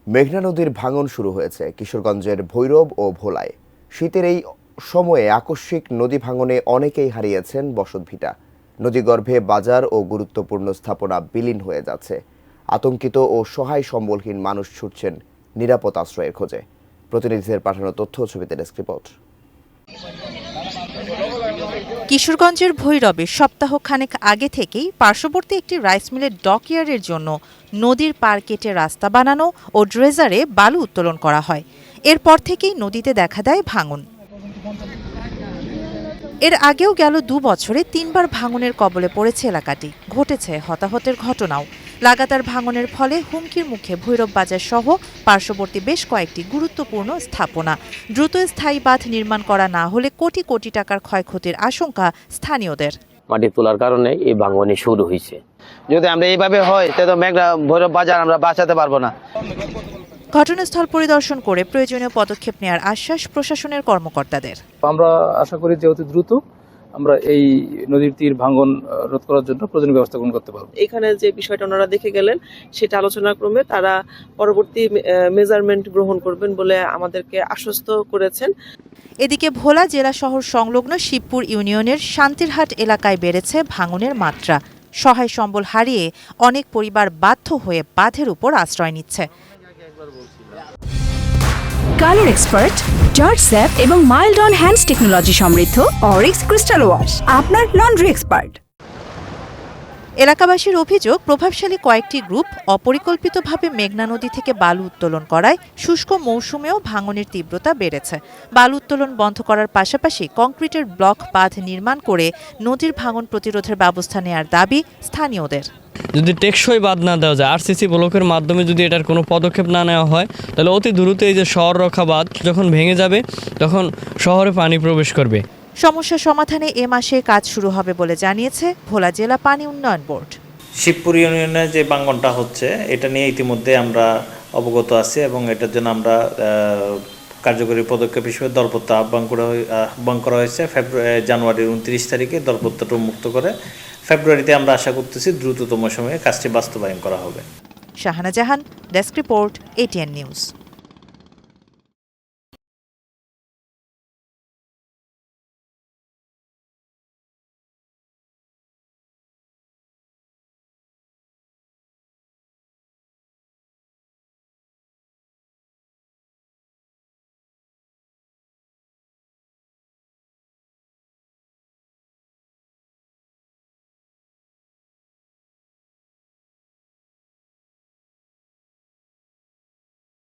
মেঘনা নদীর ভাঙন শুরু হয়েছে কিশোরগঞ্জের ভৈরব ও ভোলায়। শীতের এই সময়ে আকস্মিক নদী ভাঙনে অনেকেই হারিয়েছেন বসতভিটা। নদীগর্ভে বাজার ও গুরুত্বপূর্ণ স্থাপনা বিলীন হয়ে যাচ্ছে। আতঙ্কিত ও সহায় সম্বলহীন মানুষ ছুটছেন নিরাপদ আশ্রয়ের খোঁজে। প্রতিনিধিদের পাঠানো তথ্য ও ছবিতে ডেস্ক রিপোর্ট। কিশোরগঞ্জের ভৈরবে সপ্তাহখানেক আগে থেকেই পার্শ্ববর্তী একটি রাইস মিলের ডকইয়ার্ডের জন্য নদীর পার কেটে রাস্তা বানানো ও ড্রেজারে বালু উত্তোলন করা হয়। এরপর থেকেই নদীতে দেখা দেয় ভাঙন। এর আগেও গেল 2 বছরে 3বার ভাঙনের কবলে পড়েছে এলাকাটি। ঘটেছে হতাহতের ঘটনাও। লাগাতার ভাঙনের ফলে হুমকির মুখে ভৈরব বাজার সহ পার্শ্ববর্তী বেশ কয়েকটি গুরুত্বপূর্ণ স্থাপনা। দ্রুত স্থায়ী বাঁধ নির্মাণ করা না হলে কোটি কোটি টাকার ক্ষয়ক্ষতির আশঙ্কা স্থানীয়দের। মাটি তোলার কারণে এই ভাঙনই শুরু হয়েছে। যদি আমরা এইভাবে হয় তাহলে মেঘনা ভৈরব বাজার আমরা বাঁচাতে পারবো না। ঘটনাস্থল পরিদর্শন করে প্রয়োজনীয় পদক্ষেপ নেওয়ার আশ্বাস প্রশাসনের কর্মকর্তাদের। আমরা আশা করি যে অতি দ্রুত আমরা এই নদীর তীর ভাঙন রোধ করার জন্য প্রয়োজনীয় ব্যবস্থা গ্রহণ করতে পারব। এখানে যে বিষয়টা ওনারা দেখে গেলেন সেটা আলোচনাক্রমে তারা পরবর্তী মেজারমেন্ট গ্রহণ করবেন বলে আমাদেরকে আশ্বস্ত করেছেন। এদিকে ভোলা জেলা শহর সংলগ্ন শিবপুর ইউনিয়নের শান্তিরহাট এলাকায় বেড়েছে ভাঙনের মাত্রা। সহায় সম্বল হারিয়ে অনেক পরিবার বাধ্য হয়ে বাঁধের উপর আশ্রয় নিচ্ছে। কালার এক্সপার্ট, জর্জ স্যাপ এবং মাইল্ড অন হ্যান্ডস টেকনোলজি সমৃদ্ধ অরিক্স ক্রিস্টাল ওয়াশ আপনার লন্ড্রি এক্সপার্ট। এলাকাবাসীর অভিযোগ, প্রভাবশালী কয়েকটি গ্রুপ অপরিকল্পিতভাবে মেঘনা নদী থেকে বালু উত্তোলন করায় শুষ্ক মৌসুমেও ভাঙনের তীব্রতা বেড়েছে। বালু উত্তোলন বন্ধ করার পাশাপাশি কংক্রিটের ব্লক বাঁধ নির্মাণ করে নদীর ভাঙন প্রতিরোধের ব্যবস্থা নেওয়ার দাবি স্থানীয়দের। যদি টেকসই বাঁধ না দেওয়া যায়, আরসিসি ব্লকের মাধ্যমে যদি এটার কোনো পদক্ষেপ না নেওয়া হয়, তাহলে অতি দ্রুত এই যে শহর রক্ষা বাঁধ যখন ভেঙে যাবে তখন শহরে পানি প্রবেশ করবে। সমস্যা সমাধানে এ মাসে কাজ শুরু হবে বলে জানিয়েছে ভোলা জেলা পানি উন্নয়ন বোর্ড। শিবপুর ইউনিয়নে যে ভাঙনটা হচ্ছে এটা নিয়ে ইতিমধ্যে আমরা অবগত আছি এবং এটার জন্য আমরা কার্যকরী পদক্ষেপ হিসেবে দরপত্র আহ্বান করা হয়েছে। জানুয়ারির 29 তারিখে দরপত্রটা মুক্ত করে ফেব্রুয়ারিতে আমরা আশা করতেছি দ্রুততম সময়ে কাজটি বাস্তবায়ন করা হবে। শাহানা জাহান, ডেস্ক রিপোর্ট, ATN নিউজ।